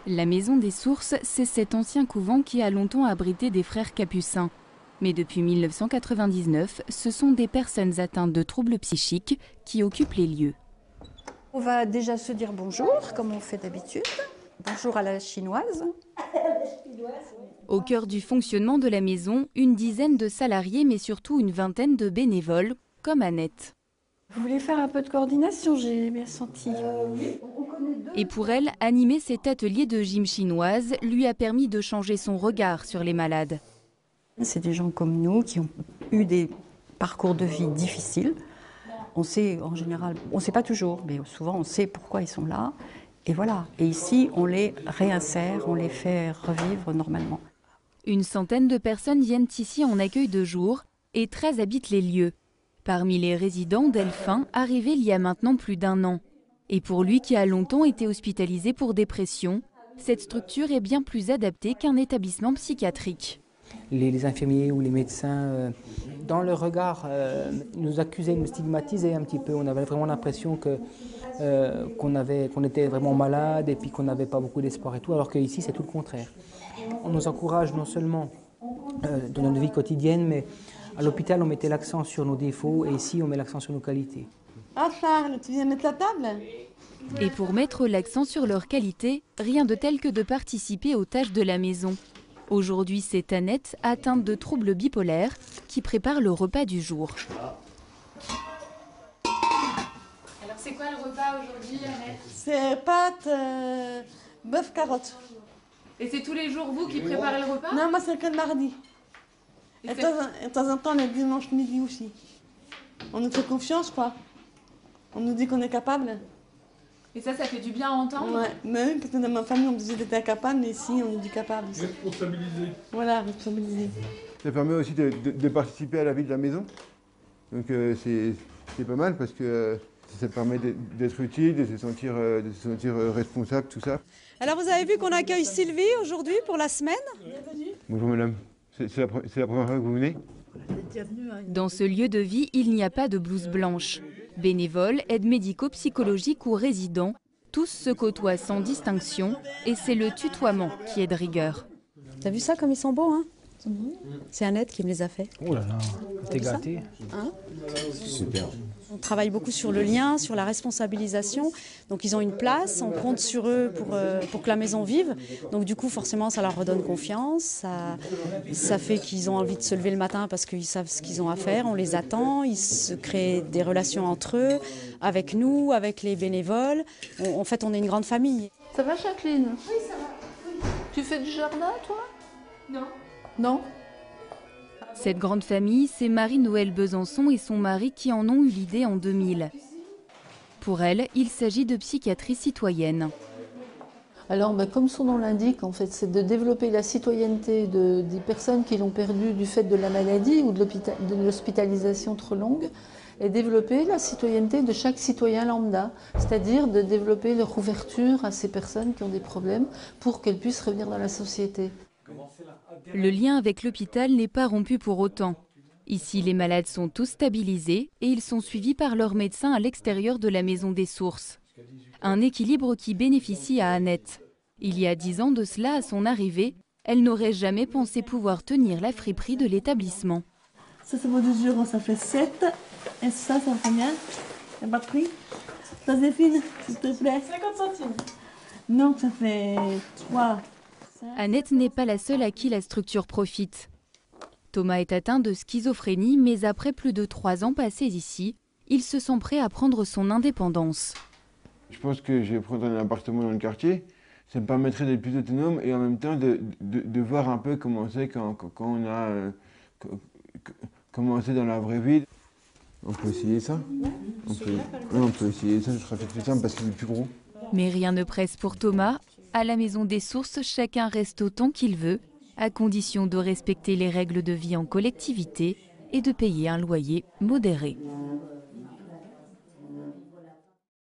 La maison des sources, c'est cet ancien couvent qui a longtemps abrité des frères capucins. Mais depuis 1999, ce sont des personnes atteintes de troubles psychiques qui occupent les lieux. On va déjà se dire bonjour, comme on fait d'habitude. Bonjour à la chinoise. Au cœur du fonctionnement de la maison, une dizaine de salariés, mais surtout une vingtaine de bénévoles, comme Annette. Vous voulez faire un peu de coordination, j'ai bien senti. Et pour elle, animer cet atelier de gym chinoise lui a permis de changer son regard sur les malades. C'est des gens comme nous qui ont eu des parcours de vie difficiles. On sait en général, on ne sait pas toujours, mais souvent on sait pourquoi ils sont là. Et voilà. Et ici, on les réinsère, on les fait revivre normalement. Une centaine de personnes viennent ici en accueil de jour et 13 habitent les lieux. Parmi les résidents, Delphin, arrivé il y a maintenant plus d'1 an. Et pour lui qui a longtemps été hospitalisé pour dépression, cette structure est bien plus adaptée qu'un établissement psychiatrique. Les infirmiers ou les médecins, dans leur regard, nous accusaient, nous stigmatisaient un petit peu. On avait vraiment l'impression qu'on était vraiment malade et puis qu'on n'avait pas beaucoup d'espoir et tout, alors qu'ici c'est tout le contraire. On nous encourage non seulement dans notre vie quotidienne, mais à l'hôpital on mettait l'accent sur nos défauts et ici on met l'accent sur nos qualités. Ah Charles, tu viens mettre la table? Et pour mettre l'accent sur leurs qualités, rien de tel que de participer aux tâches de la maison. Aujourd'hui, c'est Annette, atteinte de troubles bipolaires, qui prépare le repas du jour. Alors c'est quoi le repas aujourd'hui, Annette? C'est pâtes, bœuf, carottes. Et c'est tous les jours vous qui préparez le repas? Non, moi c'est que le mardi. Et de temps en temps le dimanche midi aussi. On nous fait confiance quoi. On nous dit qu'on est capable. Et ça fait du bien à entendre? Ouais, même parce que dans ma famille on me disait d'être incapable, mais ici on nous dit capable. Responsabiliser. Voilà, responsabiliser. Ça permet aussi de participer à la vie de la maison. Donc c'est pas mal parce que ça permet d'être utile, de se sentir responsable, tout ça. Alors vous avez vu qu'on accueille Sylvie aujourd'hui pour la semaine? Bonjour madame, c'est la première fois que vous venez? Dans ce lieu de vie, il n'y a pas de blouse blanche. Bénévoles, aides médico-psychologiques ou résidents, tous se côtoient sans distinction et c'est le tutoiement qui est de rigueur. T'as vu ça comme ils sont beaux, hein? C'est Annette qui me les a fait. Oh là là, t'es gâté. Hein? Super. On travaille beaucoup sur le lien, sur la responsabilisation. Donc ils ont une place, on compte sur eux pour que la maison vive. Donc du coup forcément ça leur redonne confiance, ça fait qu'ils ont envie de se lever le matin parce qu'ils savent ce qu'ils ont à faire, on les attend, ils se créent des relations entre eux, avec nous, avec les bénévoles. En fait on est une grande famille. Ça va Jacqueline? Oui, ça va. Oui. Tu fais du jardin toi? Non. Non? Cette grande famille, c'est Marie-Noëlle Besançon et son mari qui en ont eu l'idée en 2000. Pour elle, il s'agit de psychiatrie citoyenne. Alors, comme son nom l'indique, en fait, c'est de développer la citoyenneté des personnes qui l'ont perdu du fait de la maladie ou de l'hospitalisation trop longue, et développer la citoyenneté de chaque citoyen lambda, c'est-à-dire de développer leur ouverture à ces personnes qui ont des problèmes pour qu'elles puissent revenir dans la société. Le lien avec l'hôpital n'est pas rompu pour autant. Ici, les malades sont tous stabilisés et ils sont suivis par leurs médecins à l'extérieur de la maison des sources. Un équilibre qui bénéficie à Annette. Il y a 10 ans de cela, à son arrivée, elle n'aurait jamais pensé pouvoir tenir la friperie de l'établissement. Ça c'est pour 2 euros, ça fait 7. Et ça fait combien? Il n'y a pas de prix? Joséphine, s'il te plaît. 50 centimes. Non, ça fait 3. Annette n'est pas la seule à qui la structure profite. Thomas est atteint de schizophrénie, mais après plus de 3 ans passés ici, il se sent prêt à prendre son indépendance. Je pense que je vais prendre un appartement dans le quartier. Ça me permettrait d'être plus autonome et en même temps de voir un peu comment c'est quand on a commencé dans la vraie vie. On peut essayer ça? On peut essayer ça, ce sera peut-être plus simple parce qu'il est plus gros. Mais rien ne presse pour Thomas. À la maison des sources, chacun reste autant qu'il veut, à condition de respecter les règles de vie en collectivité et de payer un loyer modéré.